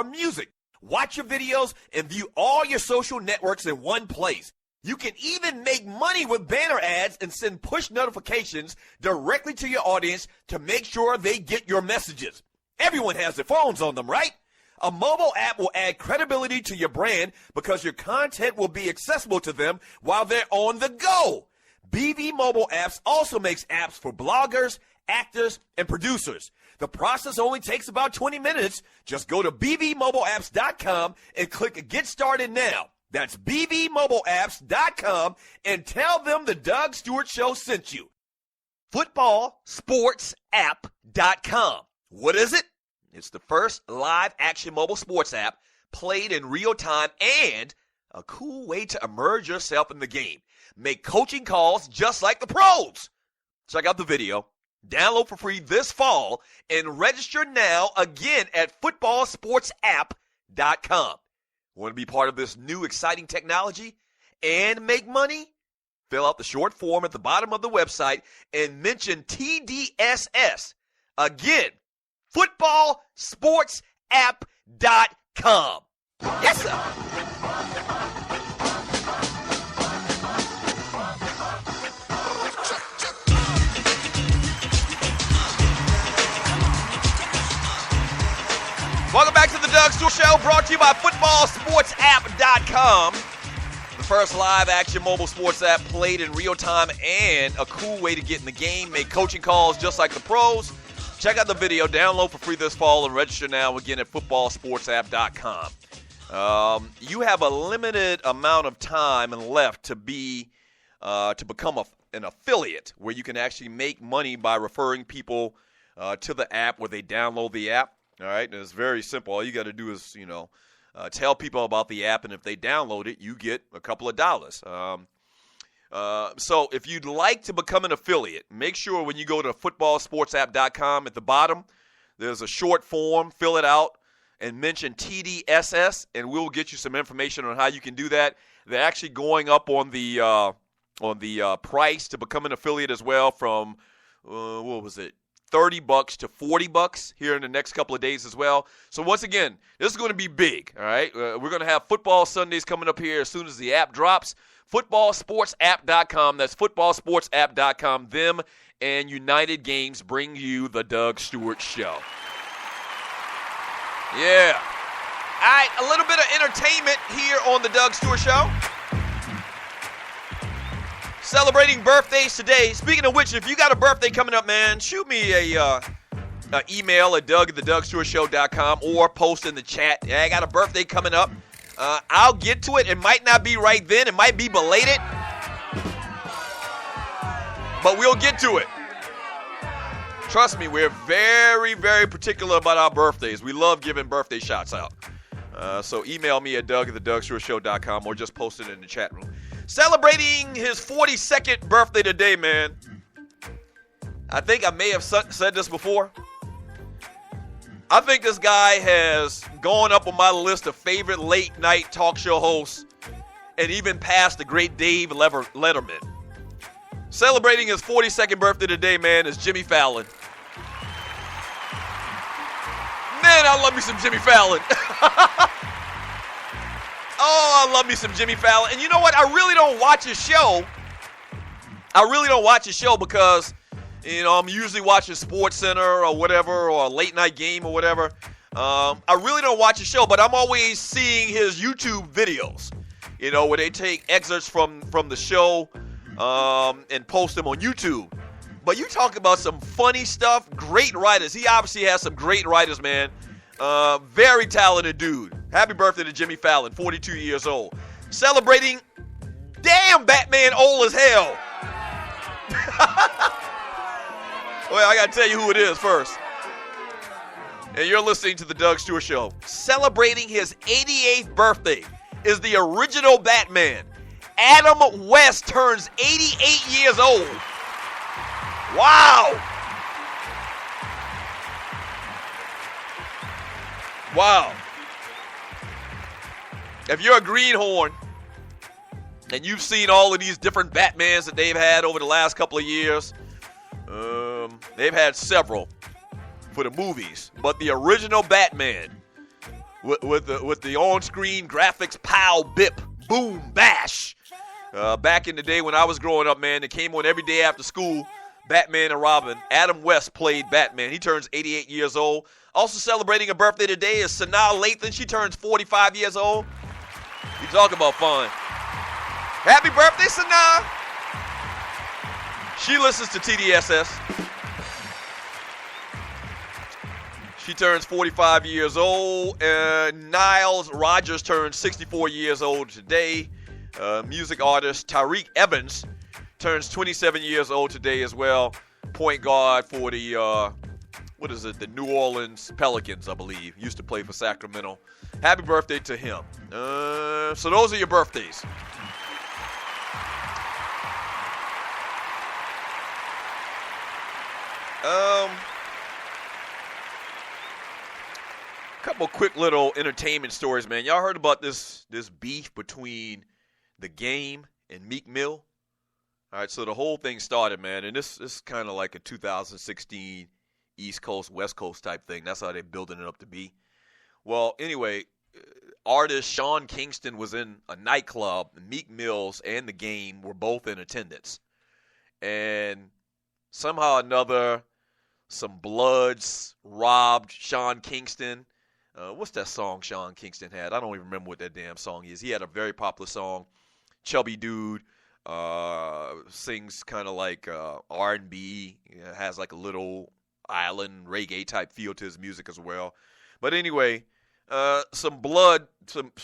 music, watch your videos, and view all your social networks in one place. You can even make money with banner ads and send push notifications directly to your audience to make sure they get your messages. Everyone has their phones on them, right? A mobile app will add credibility to your brand because your content will be accessible to them while they're on the go. BV Mobile Apps also makes apps for bloggers, actors, and producers. The process only takes about 20 minutes. Just go to bvmobileapps.com and click Get Started Now. That's bvmobileapps.com and tell them the Doug Stewart Show sent you. Footballsportsapp.com. What is it? It's the first live-action mobile sports app played in real time and a cool way to immerse yourself in the game. Make coaching calls just like the pros. Check out the video. Download for free this fall and register now again at footballsportsapp.com. Want to be part of this new exciting technology and make money? Fill out the short form at the bottom of the website and mention TDSS. Again, footballsportsapp.com. Yes, sir. Welcome back to the Doug Stewart Show, brought to you by footballsportsapp.com. The first live-action mobile sports app played in real time and a cool way to get in the game. Make coaching calls just like the pros. Check out the video, download for free this fall, and register now again at footballsportsapp.com. You have a limited amount of time left to become an affiliate where you can actually make money by referring people to the app where they download the app. All right, and it's very simple. All you got to do is, tell people about the app, and if they download it, you get a couple of dollars. So if you'd like to become an affiliate, make sure when you go to footballsportsapp.com at the bottom, there's a short form. Fill it out and mention TDSS, and we'll get you some information on how you can do that. They're actually going up on the price to become an affiliate as well from, $30 to $40 here in the next couple of days as well. So once again, this is going to be big, all right? We're going to have football Sundays coming up here as soon as the app drops. Footballsportsapp.com. That's footballsportsapp.com. Them and United Games bring you the Doug Stewart Show. Yeah. All right, a little bit of entertainment here on the Doug Stewart Show. Celebrating birthdays today. Speaking of which, if you got a birthday coming up, man, shoot me a email at doug@thedougstewartshow.com or post in the chat. Yeah, I got a birthday coming up. I'll get to it. It might not be right then. It might be belated. But we'll get to it. Trust me, we're very, very particular about our birthdays. We love giving birthday shots out. So email me at doug@thedougstewartshow.com or just post it in the chat room. Celebrating his 42nd birthday today, man. I think I may have said this before. I think this guy has gone up on my list of favorite late-night talk show hosts and even passed the great Dave Letterman. Celebrating his 42nd birthday today, man, is Jimmy Fallon. Man, I love me some Jimmy Fallon. Oh, I love me some Jimmy Fallon. And you know what? I really don't watch his show. Because, I'm usually watching Sports Center or whatever, or a late night game or whatever. I really don't watch his show, but I'm always seeing his YouTube videos, where they take excerpts from the show and post them on YouTube. But you talk about some funny stuff, great writers. He obviously has some great writers, man. Very talented dude. Happy birthday to Jimmy Fallon, 42 years old. Celebrating, damn, Batman old as hell. Well, I got to tell you who it is first. And you're listening to the Doug Stewart Show. Celebrating his 88th birthday is the original Batman. Adam West turns 88 years old. Wow. Wow. If you're a greenhorn and you've seen all of these different Batmans that they've had over the last couple of years, they've had several for the movies. But the original Batman with the on-screen graphics, pow, bip, boom, bash. Back in the day when I was growing up, man, it came on every day after school. Batman and Robin. Adam West played Batman. He turns 88 years old. Also celebrating a birthday today is Sanaa Lathan. She turns 45 years old. You talk about fun. Happy birthday, Sanaa. She listens to TDSS. She turns 45 years old. Niles Rogers turns 64 years old today. Music artist Tariq Evans turns 27 years old today as well. Point guard for the, the New Orleans Pelicans, I believe. Used to play for Sacramento. Happy birthday to him. So those are your birthdays. Couple quick little entertainment stories, man. Y'all heard about this beef between The Game and Meek Mill? All right, so the whole thing started, man, and this is kind of like a 2016 East Coast, West Coast type thing. That's how they're building it up to be. Well, anyway, artist Sean Kingston was in a nightclub. Meek Mills and The Game were both in attendance. And somehow or another, some Bloods robbed Sean Kingston. What's that song Sean Kingston had? I don't even remember what that damn song is. He had a very popular song. Chubby dude. Sings kind of like R&B, has like a little island reggae type feel to his music as well. But anyway, some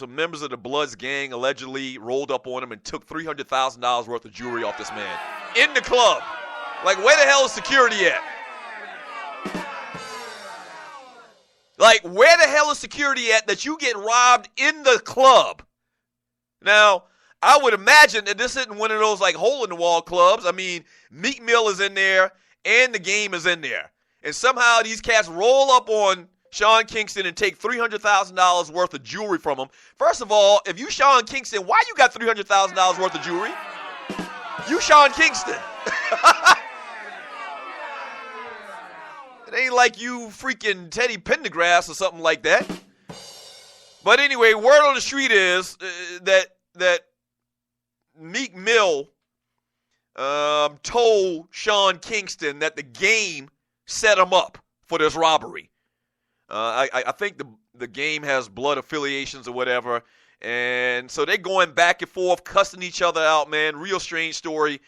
members of the Bloods gang allegedly rolled up on him and took $300,000 worth of jewelry off this man in the club. Like, where the hell is security at? Like, where the hell is security at that you get robbed in the club? Now, I would imagine that this isn't one of those like hole-in-the-wall clubs. I mean, Meek Mill is in there and The Game is in there. And somehow these cats roll up on Sean Kingston and take $300,000 worth of jewelry from him. First of all, if you Sean Kingston, why you got $300,000 worth of jewelry? You Sean Kingston. It ain't like you freaking Teddy Pendergrass or something like that. But anyway, word on the street is that Meek Mill told Sean Kingston that The Game set him up for this robbery. I think the Game has blood affiliations or whatever, and so they're going back and forth, cussing each other out, man. Real strange story.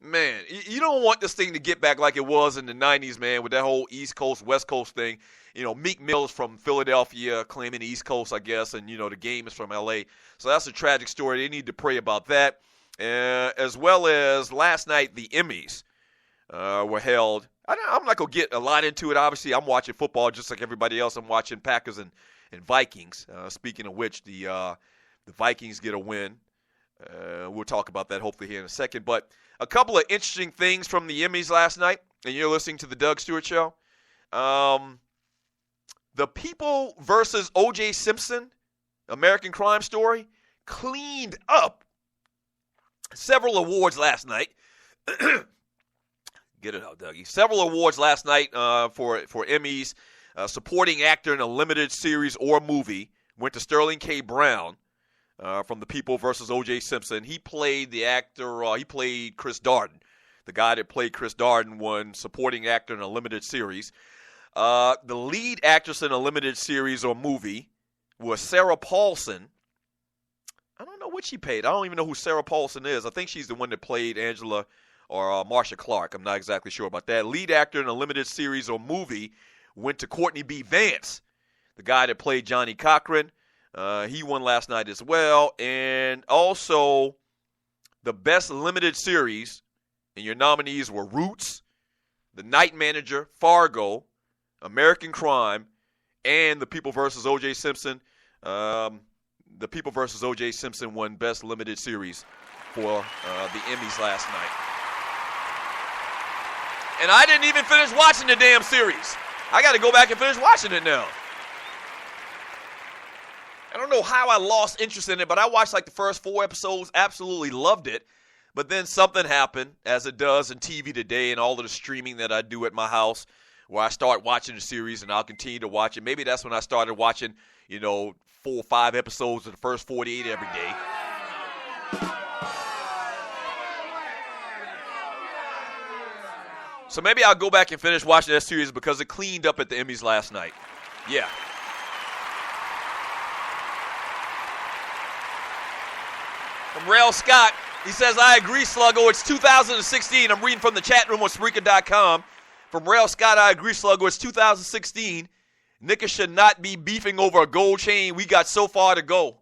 Man, you don't want this thing to get back like it was in the 90s, man, with that whole East Coast, West Coast thing. You know, Meek Mill's from Philadelphia, claiming the East Coast, I guess, and, The Game is from L.A. So that's a tragic story. They need to pray about that. As well as last night, the Emmys were held. I'm not going to get a lot into it. Obviously, I'm watching football just like everybody else. I'm watching Packers and Vikings. Speaking of which, the Vikings get a win. We'll talk about that hopefully here in a second. But a couple of interesting things from the Emmys last night, and you're listening to the Doug Stewart Show. The People versus O.J. Simpson, American Crime Story, cleaned up several awards last night. Get it out, Dougie. Several awards last night for Emmys. Supporting actor in a limited series or movie went to Sterling K. Brown. From The People versus O.J. Simpson. He played the actor, he played Chris Darden. The guy that played Chris Darden won supporting actor in a limited series. The lead actress in a limited series or movie was Sarah Paulson. I don't know what she paid. I don't even know who Sarah Paulson is. I think she's the one that played Angela or Marsha Clark. I'm not exactly sure about that. Lead actor in a limited series or movie went to Courtney B. Vance, the guy that played Johnny Cochran. He won last night as well. And also the best limited series, and your nominees were Roots, The Night Manager, Fargo, American Crime, and The People versus O.J. Simpson. The People versus O.J. Simpson won best limited series for the Emmys last night. And I didn't even finish watching the damn series. I got to go back and finish watching it now. I don't know how I lost interest in it, but I watched like the first 4 episodes, absolutely loved it. But then something happened, as it does in TV today and all of the streaming that I do at my house, where I start watching the series and I'll continue to watch it. Maybe that's when I started watching, 4 or 5 episodes of the first 48 every day. So maybe I'll go back and finish watching that series because it cleaned up at the Emmys last night. Yeah. From Rail Scott, he says, I agree, Sluggo. It's 2016. I'm reading from the chat room on Spreaker.com. From Rail Scott, I agree, Sluggo. It's 2016. Niggas should not be beefing over a gold chain. We got so far to go.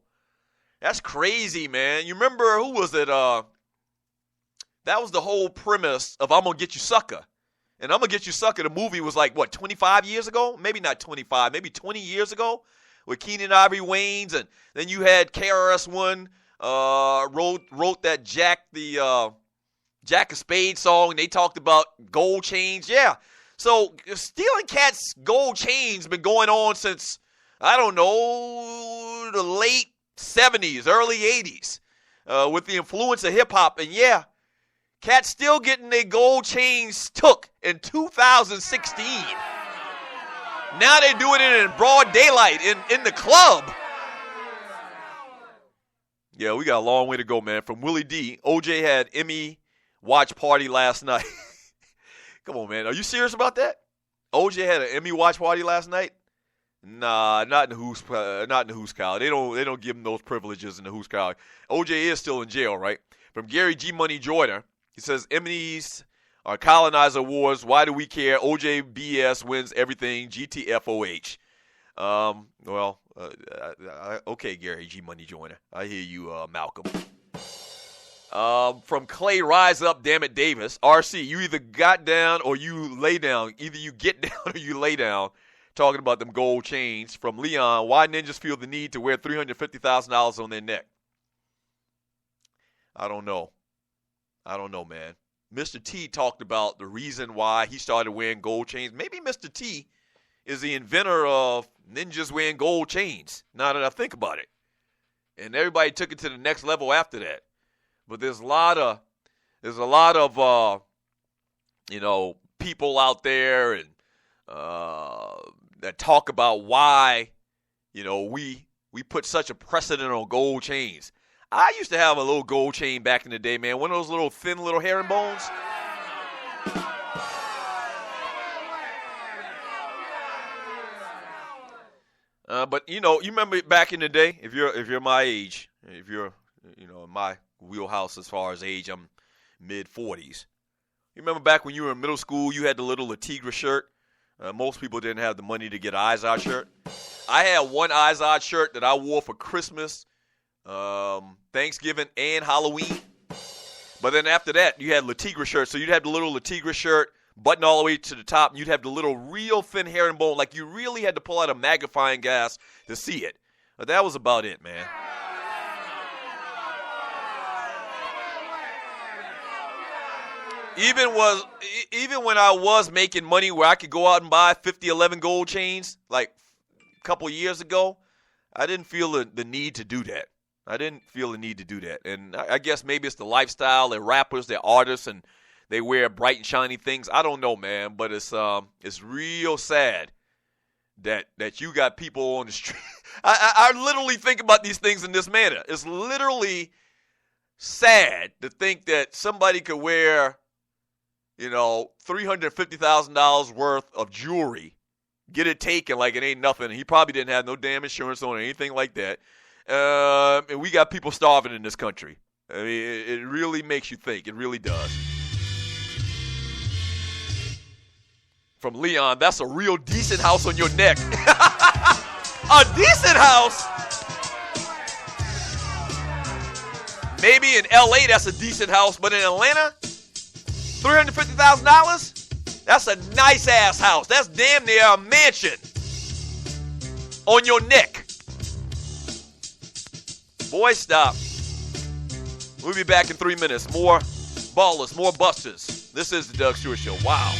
That's crazy, man. You remember, who was it? That was the whole premise of I'm Gonna Get You Sucker. And I'm Gonna Get You Sucker, the movie was like, 25 years ago? Maybe not 25, maybe 20 years ago with Keenan Ivory Wayans. And then you had KRS-One wrote that Jack of Spades song. They talked about gold chains. Yeah. So stealing cats' gold chains been going on since, I don't know, the late 70s, early 80s with the influence of hip-hop. And yeah, cats still getting their gold chains took in 2016. Now they're doing it in broad daylight in the club. Yeah, we got a long way to go, man. From Willie D, OJ had Emmy watch party last night. Come on, man. Are you serious about that? OJ had an Emmy watch party last night? Nah, not in the Hoos Cow. They don't give him those privileges in the Hoos Cow. OJ is still in jail, right? From Gary G Money Joyner, he says Emmys are colonizer wars. Why do we care? OJ BS wins everything. GTFOH. Okay, Gary G Money Joyner. I hear you, Malcolm. From Clay Rise Up, damn it, Davis. RC, you either got down or you lay down. Either you get down or you lay down. Talking about them gold chains. From Leon, why ninjas feel the need to wear $350,000 on their neck? I don't know, man. Mr. T talked about the reason why he started wearing gold chains. Maybe Mr. T is the inventor of ninjas wearing gold chains, now that I think about it. And everybody took it to the next level after that. But there's a lot of people out there and that talk about why, we put such a precedent on gold chains. I used to have a little gold chain back in the day, man. One of those little thin little herringbones. But you remember back in the day, if you're my age, if you're in my wheelhouse as far as age, I'm mid-40s. You remember back when you were in middle school, you had the little Latigra shirt. Most people didn't have the money to get an Izod shirt. I had one Izod shirt that I wore for Christmas, Thanksgiving, and Halloween. But then after that, you had Latigra shirts. So you'd have the little Latigra shirt, button all the way to the top, and you'd have the little real thin herringbone. Like you really had to pull out a magnifying glass to see it. But that was about it, man. Even when I was making money where I could go out and buy 50-11 gold chains, like a couple of years ago, I didn't feel the need to do that. And I guess maybe it's the lifestyle. They're rappers, they're artists, and they wear bright and shiny things. I don't know, man, but it's real sad that you got people on the street. I literally think about these things in this manner. It's literally sad to think that somebody could wear $350,000 worth of jewelry, get it taken like it ain't nothing. He probably didn't have no damn insurance on it or anything like that. And we got people starving in this country. I mean, it really makes you think. It really does. From Leon, that's a real decent house on your neck. A decent house? Maybe in L.A. that's a decent house, but in Atlanta, $350,000? That's a nice-ass house. That's damn near a mansion on your neck. Boy, stop. We'll be back in 3 minutes. More ballers, more busters. This is the Doug Stewart Show. Wow.